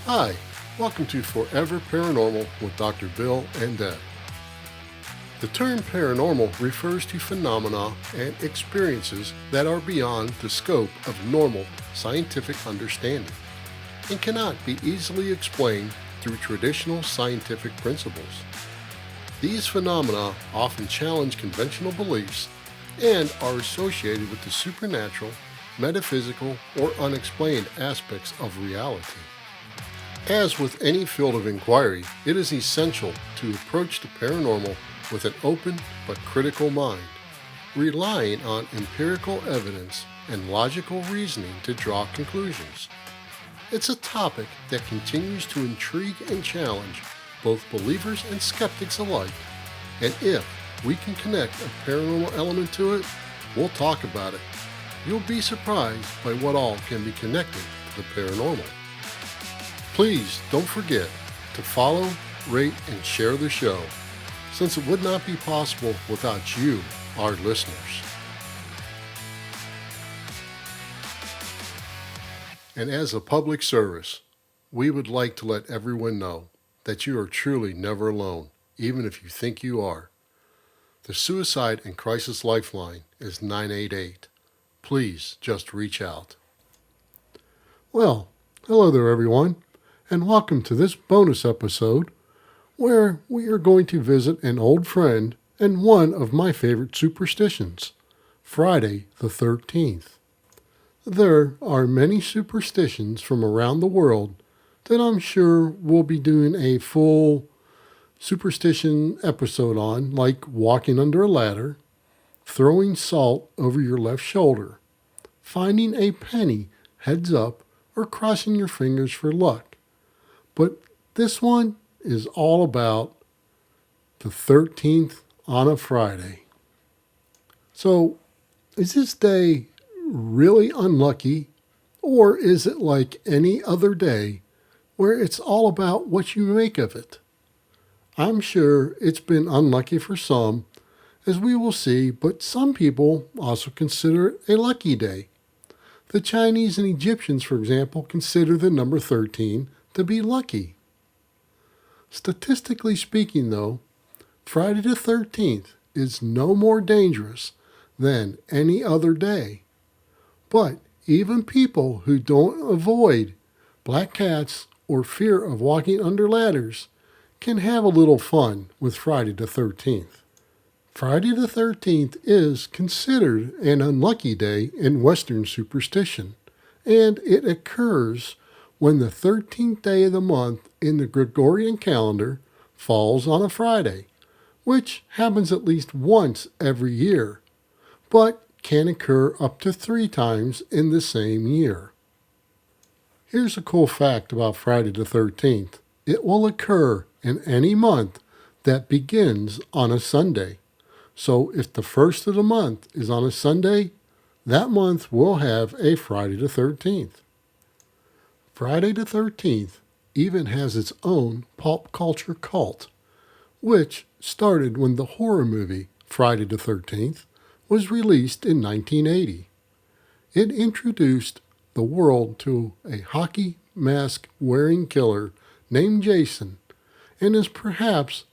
Hi, welcome to Forever Paranormal with Dr. Bill and Deb. The term paranormal refers to phenomena and experiences that are beyond the scope of normal scientific understanding and cannot be easily explained through traditional scientific principles. These phenomena often challenge conventional beliefs and are associated with the supernatural, metaphysical, or unexplained aspects of reality. As with any field of inquiry, it is essential to approach the paranormal with an open but critical mind, relying on empirical evidence and logical reasoning to draw conclusions. It's a topic that continues to intrigue and challenge both believers and skeptics alike, and if we can connect a paranormal element to it, we'll talk about it. You'll be surprised by what all can be connected to the paranormal. Please don't forget to follow, rate, and share the show, since it would not be possible without you, our listeners. And as a public service, we would like to let everyone know that you are truly never alone, even if you think you are. The Suicide and Crisis Lifeline is 988. Please just reach out. Well, hello there everyone, and welcome to this bonus episode where we are going to visit an old friend and one of my favorite superstitions, Friday the 13th. There are many superstitions from around the world that I'm sure we'll be doing a full superstition episode on, like walking under a ladder, throwing salt over your left shoulder, finding a penny heads up, or crossing your fingers for luck. But this one is all about the 13th on a Friday. So, is this day really unlucky, or is it like any other day where it's all about what you make of it? I'm sure it's been unlucky for some, as we will see, but some people also consider it a lucky day. The Chinese and Egyptians, for example, consider the number 13 to be lucky. Statistically speaking, though, Friday the 13th is no more dangerous than any other day. But even people who don't avoid black cats or fear of walking under ladders can have a little fun with Friday the 13th. Friday the 13th is considered an unlucky day in Western superstition, and it occurs when the 13th day of the month in the Gregorian calendar falls on a Friday, which happens at least once every year, but can occur up to 3 times in the same year. Here's a cool fact about Friday the 13th. It will occur in any month that begins on a Sunday. So if the first of the month is on a Sunday, that month will have a Friday the 13th. Friday the 13th even has its own pop culture cult, which started when the horror movie Friday the 13th was released in 1980. It introduced the world to a hockey mask-wearing killer named Jason, and is perhaps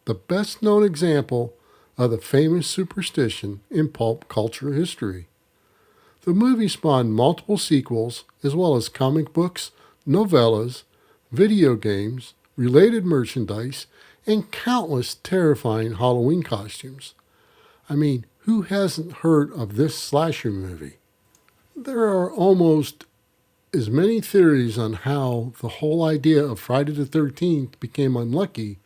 the best-known example of the famous superstition in pulp culture history. The movie spawned multiple sequels, as well as comic books, novellas, video games, related merchandise, and countless terrifying Halloween costumes. I mean, who hasn't heard of this slasher movie? There are almost as many theories on how the whole idea of Friday the 13th became unlucky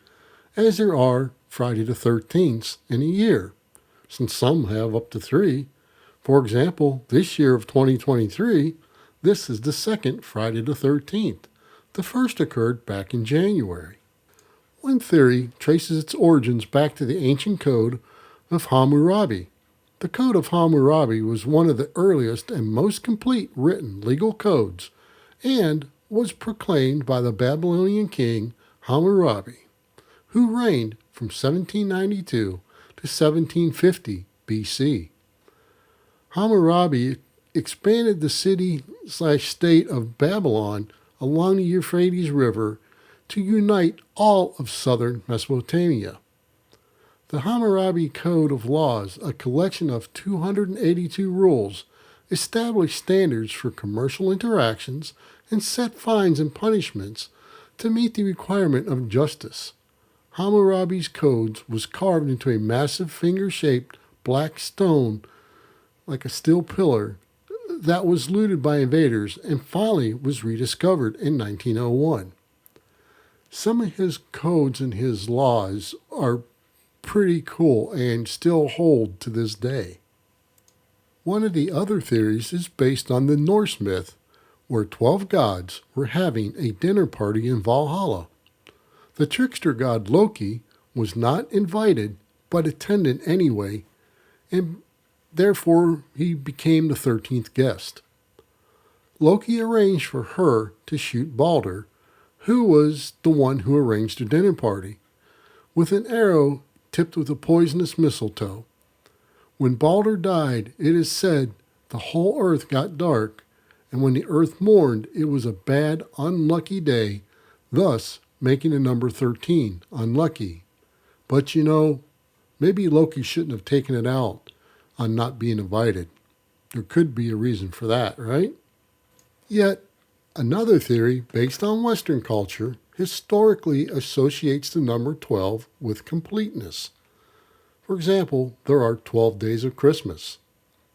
as there are Friday the 13th in a year, since some have up to 3. For example, this year of 2023, this is the second Friday the 13th. The first occurred back in January. One theory traces its origins back to the ancient code of Hammurabi. The Code of Hammurabi was one of the earliest and most complete written legal codes, and was proclaimed by the Babylonian king Hammurabi, who reigned from 1792 to 1750 BC. Hammurabi expanded the city/state of Babylon along the Euphrates River to unite all of southern Mesopotamia. The Hammurabi Code of Laws, a collection of 282 rules, established standards for commercial interactions and set fines and punishments to meet the requirement of justice. Hammurabi's codes was carved into a massive finger-shaped black stone like a steel pillar that was looted by invaders and finally was rediscovered in 1901. Some of his codes and his laws are pretty cool and still hold to this day. One of the other theories is based on the Norse myth, where 12 gods were having a dinner party in Valhalla. The trickster god Loki was not invited but attended anyway, and therefore he became the 13th guest. Loki arranged for her to shoot Balder, who was the one who arranged the dinner party, with an arrow tipped with a poisonous mistletoe. When Balder died, it is said the whole earth got dark, and when the earth mourned, it was a bad, unlucky day, thus making the number 13 unlucky. But maybe Loki shouldn't have taken it out on not being invited. There could be a reason for that, right? Yet, another theory based on Western culture historically associates the number 12 with completeness. For example, there are 12 days of Christmas.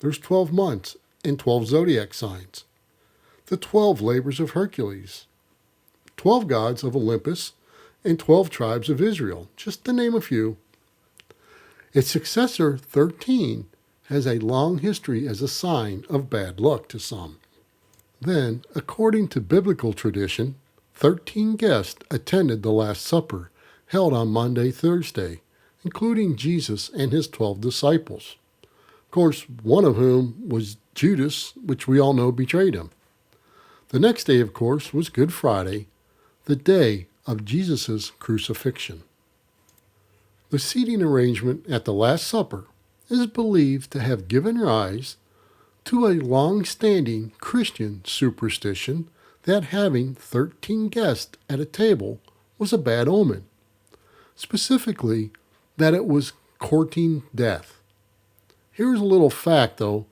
There's 12 months and 12 zodiac signs. The 12 labors of Hercules. 12 gods of Olympus and 12 tribes of Israel, just to name a few. Its successor, 13, has a long history as a sign of bad luck to some. Then, according to biblical tradition, 13 guests attended the Last Supper, held on Maundy Thursday, including Jesus and his 12 disciples. Of course, one of whom was Judas, which we all know betrayed him. The next day, of course, was Good Friday, the day of Jesus' crucifixion. The seating arrangement at the Last Supper is believed to have given rise to a long-standing Christian superstition that having 13 guests at a table was a bad omen. Specifically, that it was courting death. Here's a little fact, though.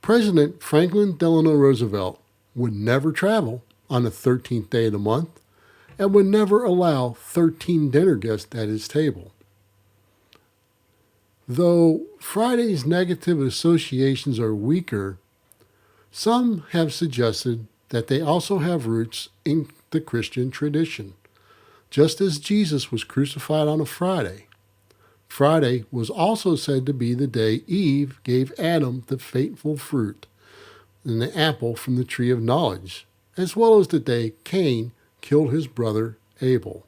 President Franklin Delano Roosevelt would never travel on the 13th day of the month and would never allow 13 dinner guests at his table. Though Friday's negative associations are weaker, some have suggested that they also have roots in the Christian tradition. Just as Jesus was crucified on a Friday, Friday was also said to be the day Eve gave Adam the fateful fruit and the apple from the tree of knowledge, as well as the day Cain killed his brother Abel.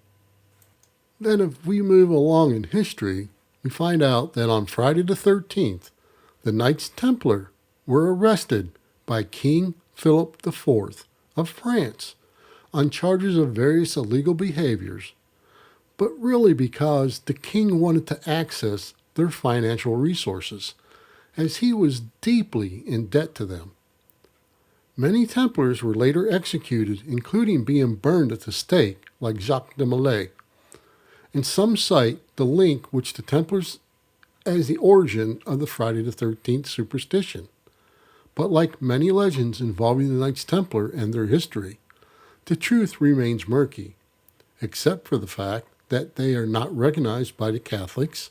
Then if we move along in history, we find out that on Friday the 13th, the Knights Templar were arrested by King Philip IV of France on charges of various illegal behaviors, but really because the king wanted to access their financial resources, as he was deeply in debt to them. Many Templars were later executed, including being burned at the stake, like Jacques de Molay. And some cite the link which the Templars as the origin of the Friday the 13th superstition. But like many legends involving the Knights Templar and their history, the truth remains murky, except for the fact that they are not recognized by the Catholics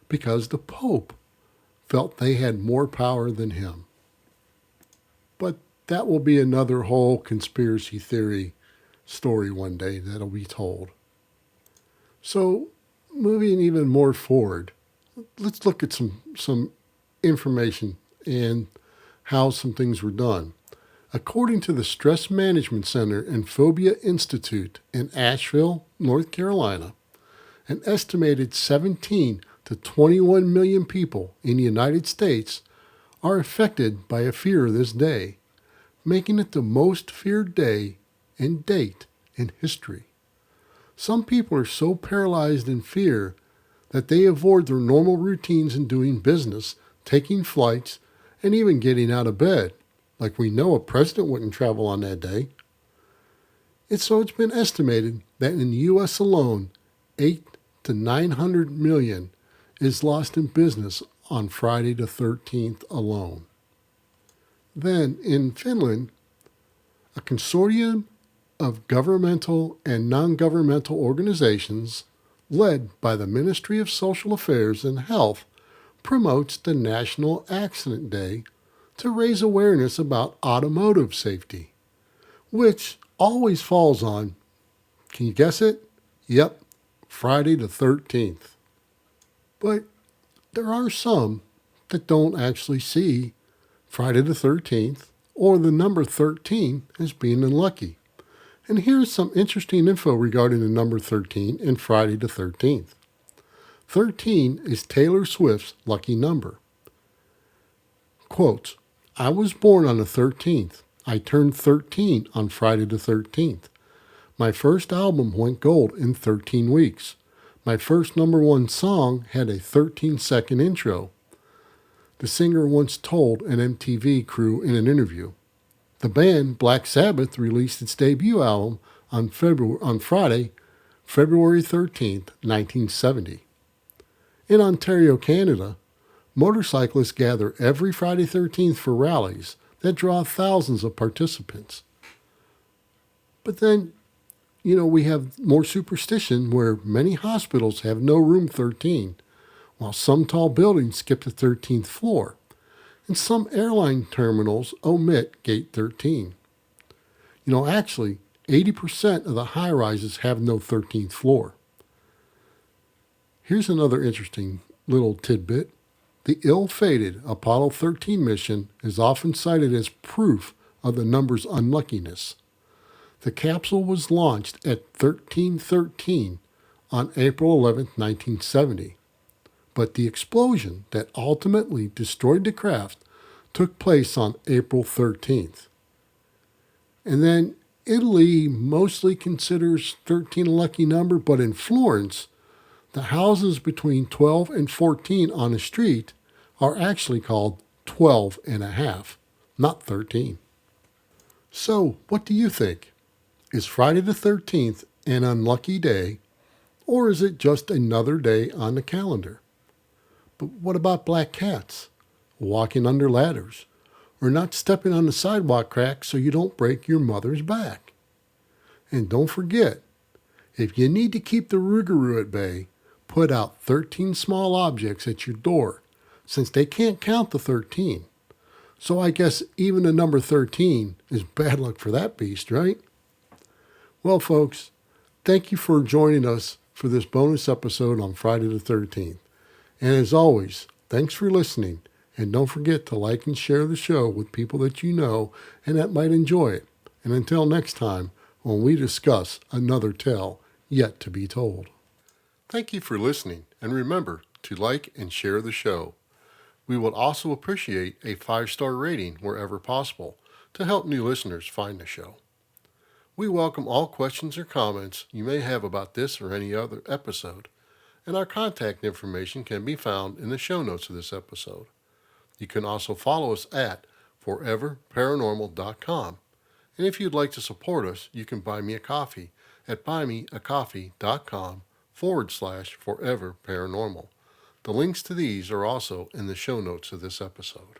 because the Pope felt they had more power than him. But that will be another whole conspiracy theory story one day that'll be told. So, moving even more forward, let's look at some information and how some things were done. According to the Stress Management Center and Phobia Institute in Asheville, North Carolina, an estimated 17 to 21 million people in the United States are affected by a fear of this day, making it the most feared day and date in history. Some people are so paralyzed in fear that they avoid their normal routines in doing business, taking flights, and even getting out of bed. Like we know a president wouldn't travel on that day. It's been estimated that in the U.S. alone, 8 to 900 million is lost in business on Friday the 13th alone. Then in Finland, a consortium of governmental and non-governmental organizations led by the Ministry of Social Affairs and Health promotes the National Accident Day to raise awareness about automotive safety, which always falls on, can you guess it? Yep, Friday the 13th. But there are some that don't actually see Friday the 13th or the number 13 as being unlucky. And here's some interesting info regarding the number 13 and Friday the 13th. 13 is Taylor Swift's lucky number. Quote, I was born on the 13th. I turned 13 on Friday the 13th. My first album went gold in 13 weeks. My first number one song had a 13-second intro. The singer once told an MTV crew in an interview. The band Black Sabbath released its debut album on Friday, February 13th, 1970. In Ontario, Canada, motorcyclists gather every Friday 13th for rallies that draw thousands of participants. But then, we have more superstition where many hospitals have no room 13, while some tall buildings skip the 13th floor, and some airline terminals omit gate 13. Actually, 80% of the high-rises have no 13th floor. Here's another interesting little tidbit. The ill-fated Apollo 13 mission is often cited as proof of the number's unluckiness. The capsule was launched at 1313 on April 11, 1970. But the explosion that ultimately destroyed the craft took place on April 13th. And then Italy mostly considers 13 a lucky number, but in Florence, the houses between 12 and 14 on a street are actually called 12 and a half, not 13. So, what do you think? Is Friday the 13th an unlucky day, or is it just another day on the calendar? But what about black cats, walking under ladders, or not stepping on the sidewalk crack so you don't break your mother's back? And don't forget, if you need to keep the Rougarou at bay, put out 13 small objects at your door, since they can't count the 13. So I guess even the number 13 is bad luck for that beast, right? Well, folks, thank you for joining us for this bonus episode on Friday the 13th. And as always, thanks for listening. And don't forget to like and share the show with people that you know and that might enjoy it. And until next time, when we discuss another tale yet to be told. Thank you for listening, and remember to like and share the show. We would also appreciate a 5-star rating wherever possible to help new listeners find the show. We welcome all questions or comments you may have about this or any other episode, and our contact information can be found in the show notes of this episode. You can also follow us at foreverparanormal.com, and if you'd like to support us, you can buy me a coffee at buymeacoffee.com/foreverparanormal. The links to these are also in the show notes of this episode.